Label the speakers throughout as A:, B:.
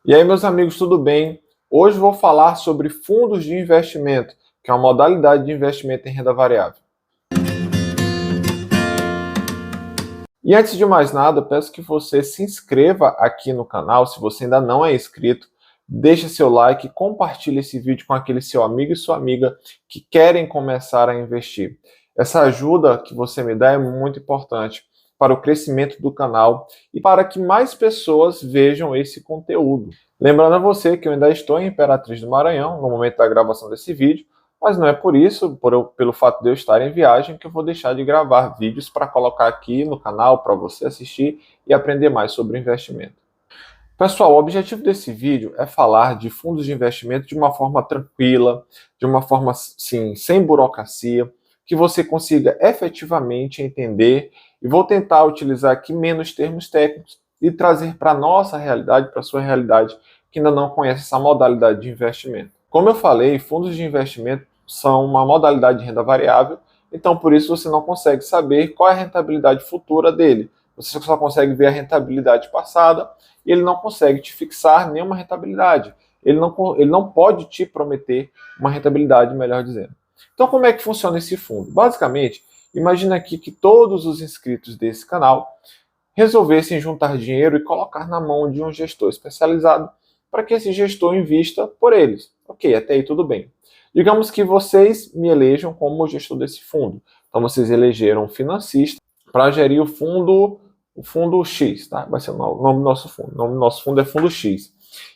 A: E aí, meus amigos, tudo bem? Hoje vou falar sobre fundos de investimento, que é uma modalidade de investimento em renda variável. E antes de mais nada, peço que você se inscreva aqui no canal, se você ainda não é inscrito, deixe seu like, compartilhe esse vídeo com aquele seu amigo e sua amiga que querem começar a investir. Essa ajuda que você me dá é muito importante para o crescimento do canal e para que mais pessoas vejam esse conteúdo. Lembrando a você que eu ainda estou em Imperatriz do Maranhão no momento da gravação desse vídeo, mas não é por isso, pelo fato de eu estar em viagem, que eu vou deixar de gravar vídeos para colocar aqui no canal para você assistir e aprender mais sobre investimento. Pessoal, o objetivo desse vídeo é falar de fundos de investimento de uma forma tranquila, de uma forma sim, sem burocracia, que você consiga efetivamente entender, e vou tentar utilizar aqui menos termos técnicos e trazer para a nossa realidade, para a sua realidade, que ainda não conhece essa modalidade de investimento. Como eu falei, fundos de investimento são uma modalidade de renda variável, então por isso você não consegue saber qual é a rentabilidade futura dele. Você só consegue ver a rentabilidade passada e ele não consegue te fixar nenhuma rentabilidade. Ele não pode te prometer uma rentabilidade, melhor dizendo. Então como é que funciona esse fundo? Basicamente, imagina aqui que todos os inscritos desse canal resolvessem juntar dinheiro e colocar na mão de um gestor especializado para que esse gestor invista por eles. Ok, até aí tudo bem. Digamos que vocês me elejam como gestor desse fundo. Então vocês elegeram um financista para gerir o fundo X, tá? Vai ser o nome do nosso fundo. O nome do nosso fundo é Fundo X.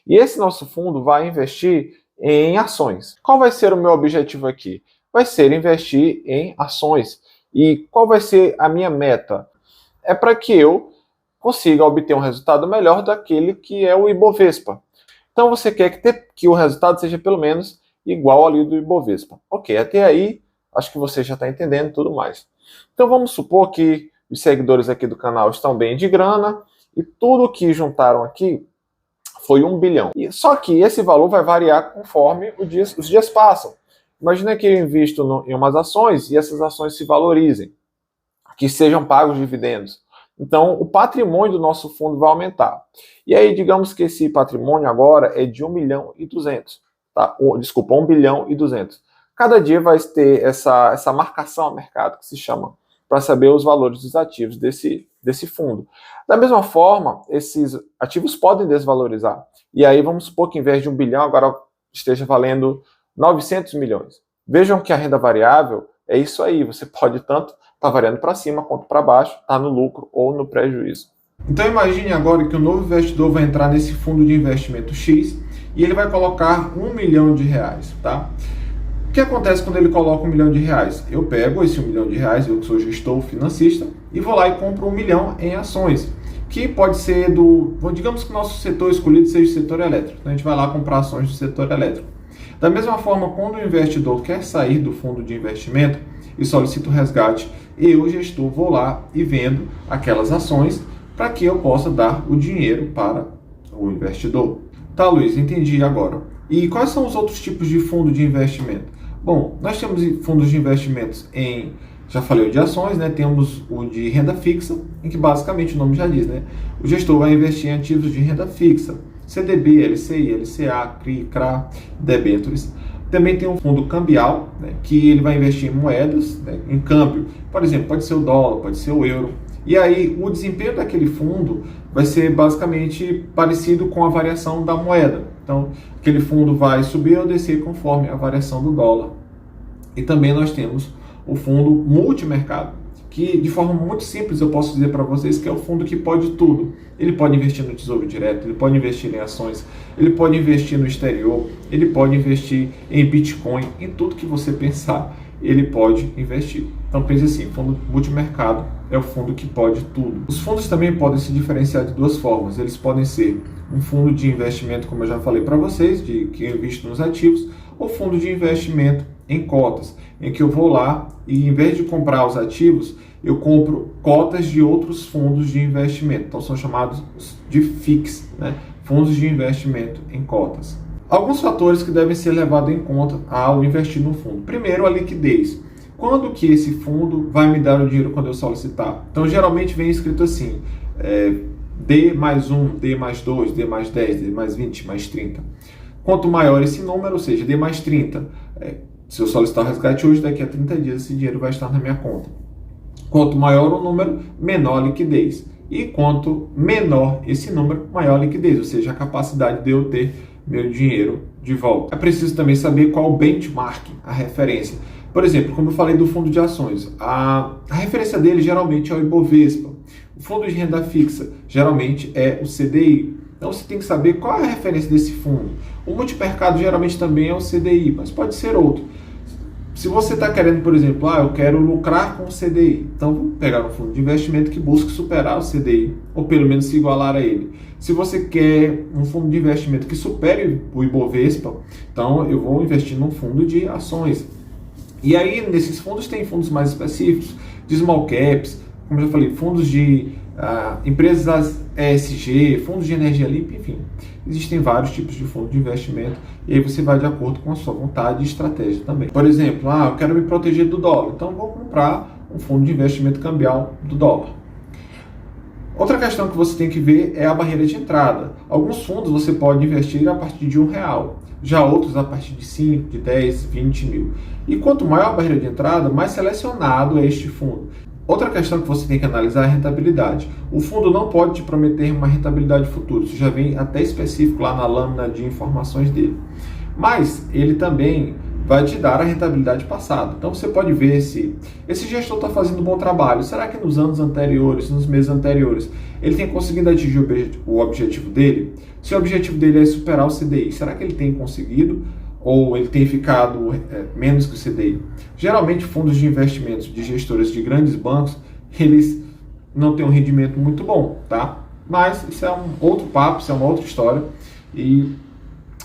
A: E esse nosso fundo vai investir em ações. Qual vai ser o meu objetivo aqui? Vai ser investir em ações. E qual vai ser a minha meta? É para que eu consiga obter um resultado melhor daquele que é o Ibovespa. Então você quer que o resultado seja pelo menos igual ali do Ibovespa. Ok, até aí acho que você já está entendendo tudo mais. Então vamos supor que os seguidores aqui do canal estão bem de grana e tudo que juntaram aqui foi 1 bilhão. Só que esse valor vai variar conforme os dias passam. Imagina que eu invisto em umas ações e essas ações se valorizem, que sejam pagos dividendos. Então, o patrimônio do nosso fundo vai aumentar. E aí, digamos que esse patrimônio agora é de 1 milhão e 200. Tá? Desculpa, 1 bilhão e 200. Cada dia vai ter essa marcação a mercado que se chama, para saber os valores dos ativos desse fundo. Da mesma forma, esses ativos podem desvalorizar. E aí, vamos supor que em vez de 1 bilhão, agora esteja valendo 900 milhões. Vejam que a renda variável é isso aí. Você pode tanto estar variando para cima quanto para baixo, estar no lucro ou no prejuízo. Então imagine agora que o novo investidor vai entrar nesse fundo de investimento X e ele vai colocar 1 milhão de reais, tá? O que acontece quando ele coloca 1 milhão de reais? Eu pego esse 1 milhão de reais, eu que sou gestor financista, e vou lá e compro 1 milhão em ações, que pode ser digamos que o nosso setor escolhido seja o setor elétrico. Então a gente vai lá comprar ações do setor elétrico. Da mesma forma, quando o investidor quer sair do fundo de investimento e solicita o resgate, eu, gestor, vou lá e vendo aquelas ações para que eu possa dar o dinheiro para o investidor. Tá, Luiz, entendi agora. E quais são os outros tipos de fundo de investimento? Bom, nós temos fundos de investimentos já falei de ações, né? Temos o de renda fixa, em que basicamente o nome já diz, né? O gestor vai investir em ativos de renda fixa. CDB, LCI, LCA, CRI, CRA, debêntures. Também tem um fundo cambial, né, que ele vai investir em moedas, né, em câmbio. Por exemplo, pode ser o dólar, pode ser o euro. E aí o desempenho daquele fundo vai ser basicamente parecido com a variação da moeda. Então, aquele fundo vai subir ou descer conforme a variação do dólar. E também nós temos o fundo multimercado, que de forma muito simples eu posso dizer para vocês que é o fundo que pode tudo. Ele pode investir no Tesouro Direto, ele pode investir em ações, ele pode investir no exterior, ele pode investir em Bitcoin, em tudo que você pensar, ele pode investir. Então pense assim, fundo multimercado é o fundo que pode tudo. Os fundos também podem se diferenciar de duas formas. Eles podem ser um fundo de investimento, como eu já falei para vocês, que eu invisto nos ativos, ou fundo de investimento em cotas, em que eu vou lá e em vez de comprar os ativos, eu compro cotas de outros fundos de investimento. Então são chamados de FIIs, né? Fundos de investimento em cotas. Alguns fatores que devem ser levados em conta ao investir no fundo. Primeiro, a liquidez. Quando que esse fundo vai me dar o dinheiro quando eu solicitar? Então geralmente vem escrito assim, D mais 1, D mais 2, D mais 10, D mais 20, mais 30. Quanto maior esse número, ou seja, D mais 30, se eu solicitar o resgate hoje, daqui a 30 dias esse dinheiro vai estar na minha conta. Quanto maior o número, menor a liquidez. E quanto menor esse número, maior a liquidez, ou seja, a capacidade de eu ter meu dinheiro de volta. É preciso também saber qual o benchmark, a referência. Por exemplo, como eu falei do fundo de ações, a referência dele geralmente é o Ibovespa. O fundo de renda fixa geralmente é o CDI. Então você tem que saber qual é a referência desse fundo. O multimercado geralmente também é o CDI, mas pode ser outro. Se você está querendo, por exemplo, eu quero lucrar com o CDI, então vamos pegar um fundo de investimento que busque superar o CDI, ou pelo menos se igualar a ele. Se você quer um fundo de investimento que supere o Ibovespa, então eu vou investir num fundo de ações. E aí, nesses fundos, tem fundos mais específicos, de small caps, como eu já falei, fundos de empresas ESG, fundos de energia limpa, enfim. Existem vários tipos de fundo de investimento e aí você vai de acordo com a sua vontade e estratégia também. Por exemplo, eu quero me proteger do dólar, então vou comprar um fundo de investimento cambial do dólar. Outra questão que você tem que ver é a barreira de entrada. Alguns fundos você pode investir a partir de R$1, já outros a partir de 5, de 10, 20 mil. E quanto maior a barreira de entrada, mais selecionado é este fundo. Outra questão que você tem que analisar é a rentabilidade. O fundo não pode te prometer uma rentabilidade futura, isso já vem até específico lá na lâmina de informações dele. Mas ele também vai te dar a rentabilidade passada. Então você pode ver se esse gestor está fazendo um bom trabalho. Será que nos anos anteriores, nos meses anteriores, ele tem conseguido atingir o objetivo dele? Se o objetivo dele é superar o CDI, será que ele tem conseguido? Ou ele tem ficado menos que o CDI? Geralmente, fundos de investimentos de gestores de grandes bancos, eles não têm um rendimento muito bom, tá? Mas isso é um outro papo, isso é uma outra história. E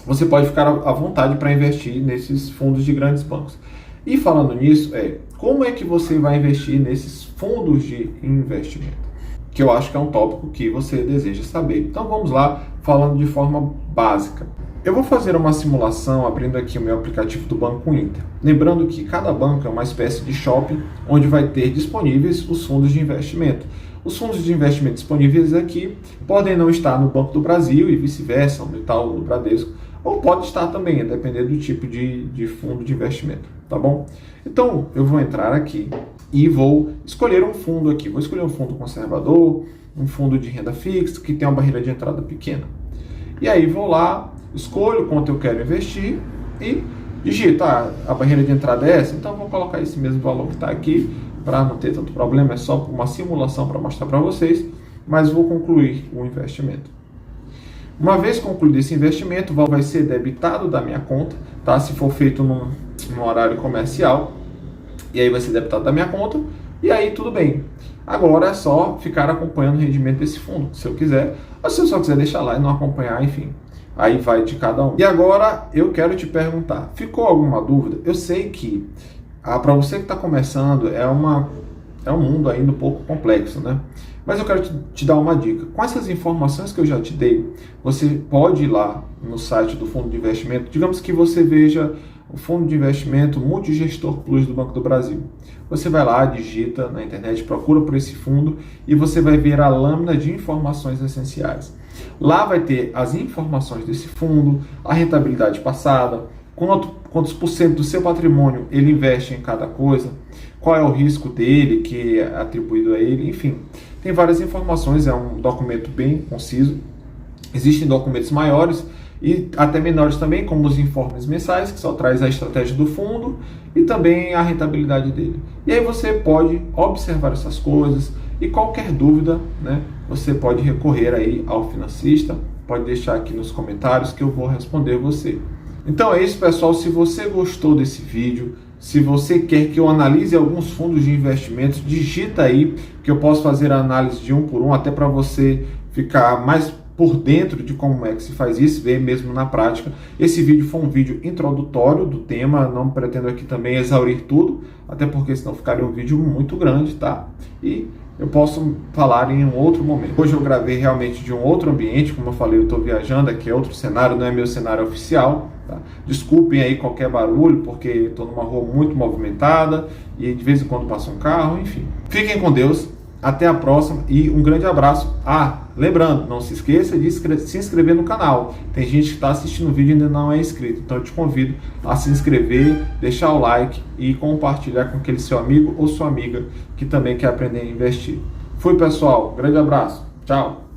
A: você pode ficar à vontade para investir nesses fundos de grandes bancos. E falando nisso, como é que você vai investir nesses fundos de investimento? Que eu acho que é um tópico que você deseja saber. Então vamos lá, falando de forma básica. Eu vou fazer uma simulação abrindo aqui o meu aplicativo do Banco Inter. Lembrando que cada banco é uma espécie de shopping onde vai ter disponíveis os fundos de investimento. Os fundos de investimento disponíveis aqui podem não estar no Banco do Brasil e vice-versa, no Itaú, no Bradesco, ou pode estar também, a depender do tipo de fundo de investimento, tá bom? Então, eu vou entrar aqui e vou escolher um fundo aqui. Vou escolher um fundo conservador, um fundo de renda fixa, que tem uma barreira de entrada pequena. E aí vou lá, escolho quanto eu quero investir e digito, a barreira de entrada é essa, então vou colocar esse mesmo valor que está aqui, para não ter tanto problema, é só uma simulação para mostrar para vocês, mas vou concluir o investimento. Uma vez concluído esse investimento, vai ser debitado da minha conta, tá? Se for feito num horário comercial, e aí vai ser debitado da minha conta, e aí tudo bem. Agora é só ficar acompanhando o rendimento desse fundo, se eu quiser, ou se eu só quiser deixar lá e não acompanhar, enfim. Aí vai de cada um. E agora eu quero te perguntar, ficou alguma dúvida? Eu sei que para você que está começando é um mundo ainda um pouco complexo, né? Mas eu quero te dar uma dica. Com essas informações que eu já te dei, você pode ir lá no site do fundo de investimento. Digamos que você veja o fundo de investimento Multigestor Plus do Banco do Brasil. Você vai lá, digita na internet, procura por esse fundo e você vai ver a lâmina de informações essenciais. Lá vai ter as informações desse fundo, a rentabilidade passada, quantos por cento do seu patrimônio ele investe em cada coisa, qual é o risco dele que é atribuído a ele, enfim. Tem várias informações, é um documento bem conciso. Existem documentos maiores e até menores também, como os informes mensais, que só traz a estratégia do fundo e também a rentabilidade dele. E aí você pode observar essas coisas e qualquer dúvida, né, você pode recorrer aí ao financista, pode deixar aqui nos comentários que eu vou responder você. Então é isso, pessoal. Se você gostou desse vídeo, se você quer que eu analise alguns fundos de investimentos, digita aí que eu posso fazer a análise de um por um, até para você ficar mais por dentro de como é que se faz isso, ver mesmo na prática. Esse vídeo foi um vídeo introdutório do tema, não pretendo aqui também exaurir tudo, até porque senão ficaria um vídeo muito grande, tá? E eu posso falar em um outro momento. Hoje eu gravei realmente de um outro ambiente, como eu falei, eu estou viajando, aqui é outro cenário, não é meu cenário oficial, tá? Desculpem aí qualquer barulho, porque estou numa rua muito movimentada e de vez em quando passa um carro, enfim. Fiquem com Deus Até a próxima e um grande abraço. Lembrando, não se esqueça de se inscrever no canal. Tem gente que está assistindo o vídeo e ainda não é inscrito. Então eu te convido a se inscrever, deixar o like e compartilhar com aquele seu amigo ou sua amiga que também quer aprender a investir. Fui, pessoal. Grande abraço. Tchau.